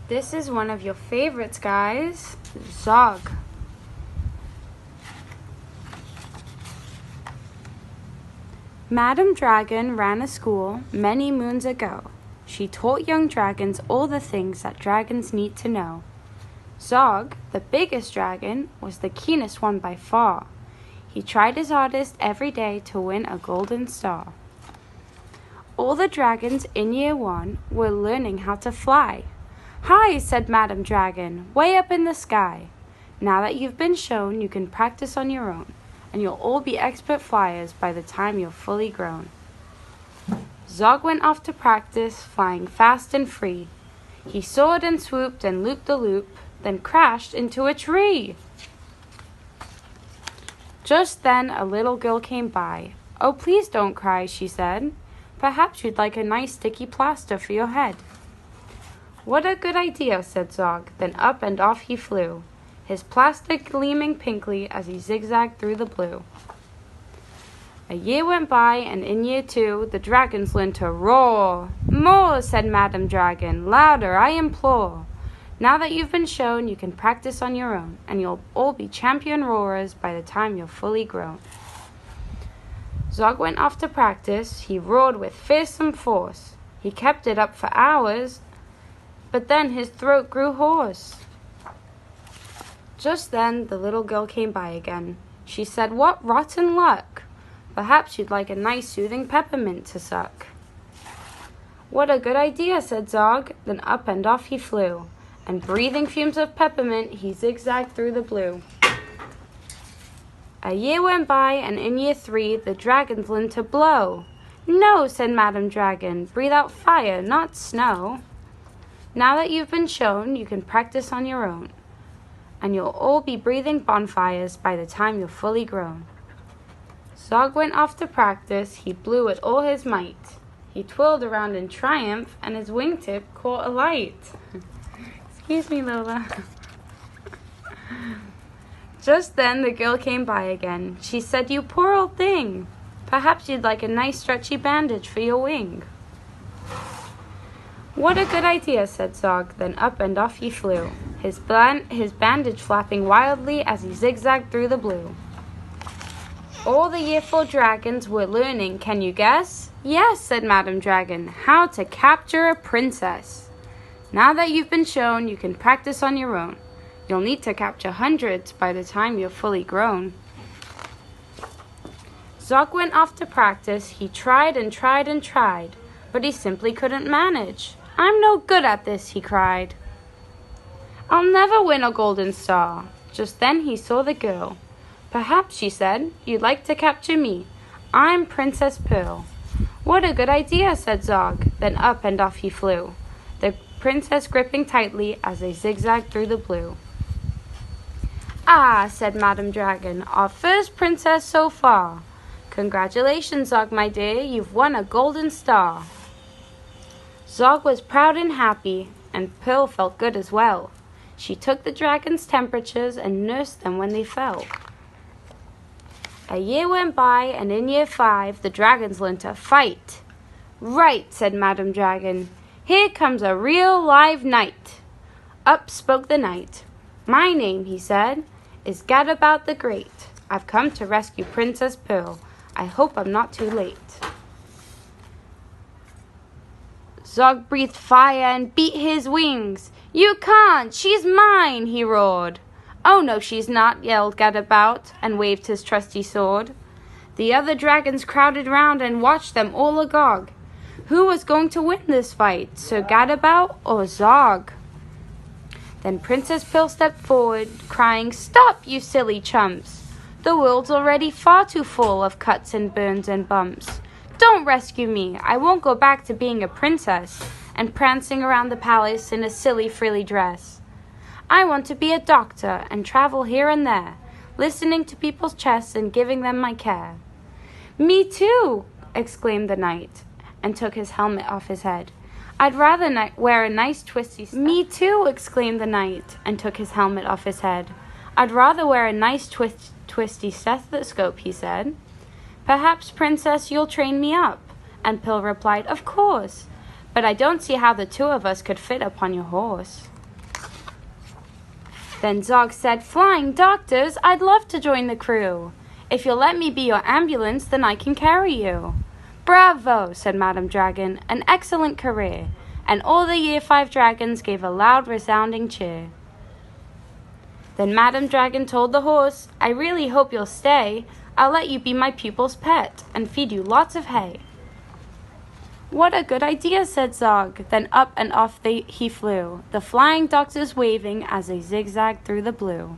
This is one of your favorites, guys. Zog. Madam Dragon ran a school many moons ago. She taught young dragons all the things that dragons need to know. Zog, the biggest dragon, was the keenest one by far. He tried his hardest every day to win a golden star. All the dragons in year 1 were learning how to fly. "Hi," said Madam Dragon, "way up in the sky. Now that you've been shown, you can practice on your own, and you'll all be expert flyers by the time you're fully grown." Zog went off to practice, flying fast and free. He soared and swooped and looped the loop, then crashed into a tree. Just then a little girl came by. "Oh, please don't cry," she said. "Perhaps you'd like a nice sticky plaster for your head." "What a good idea," said Zog. Then up and off he flew, his plastic gleaming pinkly as he zigzagged through the blue. A year went by, and in year 2, the dragons learned to roar. "More," said Madam Dragon, "louder, I implore. Now that you've been shown, you can practice on your own, and you'll all be champion roarers by the time you're fully grown." Zog went off to practice. He roared with fearsome force. He kept it up for hours, but then his throat grew hoarse. Just then the little girl came by again. She said, "What rotten luck! Perhaps you'd like a nice soothing peppermint to suck." "What a good idea," said Zog. Then up and off he flew, and breathing fumes of peppermint, he zigzagged through the blue. A year went by, and in year 3, the dragons learned to blow. "No," said Madam Dragon, "breathe out fire, not snow. Now that you've been shown, you can practice on your own, and you'll all be breathing bonfires by the time you're fully grown." Zog went off to practice. He blew with all his might. He twirled around in triumph, and his wingtip caught alight. Excuse me, Lola. Just then the girl came by again. She said, "You poor old thing. Perhaps you'd like a nice stretchy bandage for your wing." "What a good idea," said Zog. Then up and off he flew, his bandage flapping wildly as he zigzagged through the blue. All the year 4 dragons were learning, can you guess? "Yes," said Madam Dragon, "how to capture a princess. Now that you've been shown, you can practice on your own. You'll need to capture hundreds by the time you're fully grown." Zog went off to practice. He tried and tried and tried, but he simply couldn't manage. "I'm no good at this," he cried. "I'll never win a golden star." Just then he saw the girl. "Perhaps," she said, "you'd like to capture me. I'm Princess Pearl." "What a good idea," said Zog. Then up and off he flew, the princess gripping tightly as they zigzagged through the blue. "Ah," said Madam Dragon, "our first princess so far. Congratulations, Zog, my dear, you've won a golden star." Zog was proud and happy, and Pearl felt good as well. She took the dragons' temperatures and nursed them when they fell. A year went by, and in year 5, the dragons learned to fight. "Right," said Madam Dragon. "Here comes a real live knight." Up spoke the knight. "My name," he said, "is Gadabout the Great. I've come to rescue Princess Pearl. I hope I'm not too late." Zog breathed fire and beat his wings. "You can't! She's mine!" he roared. "Oh, no, she's not!" yelled Gadabout, and waved his trusty sword. The other dragons crowded round and watched them all agog. Who was going to win this fight, Sir Gadabout or Zog? Then Princess Pearl stepped forward, crying, "Stop, you silly chumps! The world's already far too full of cuts and burns and bumps. Don't rescue me! I won't go back to being a princess and prancing around the palace in a silly frilly dress. I want to be a doctor and travel here and there, listening to people's chests and giving them my care." "Me too!" exclaimed the knight, and took his helmet off his head. "I'd rather wear a nice twisty..." "Me too!" exclaimed the knight, and took his helmet off his head. "I'd rather wear a nice twisty stethoscope," he said. "Perhaps, Princess, you'll train me up." And Pearl replied, "Of course, but I don't see how the two of us could fit upon your horse." Then Zog said, "Flying doctors, I'd love to join the crew. If you'll let me be your ambulance, then I can carry you." "Bravo," said Madam Dragon, "an excellent career." And all the Year 5 dragons gave a loud resounding cheer. Then Madam Dragon told the horse, "I really hope you'll stay. I'll let you be my pupil's pet and feed you lots of hay." "What a good idea," said Zog. Then up and off he flew, the flying doctors waving as they zigzagged through the blue.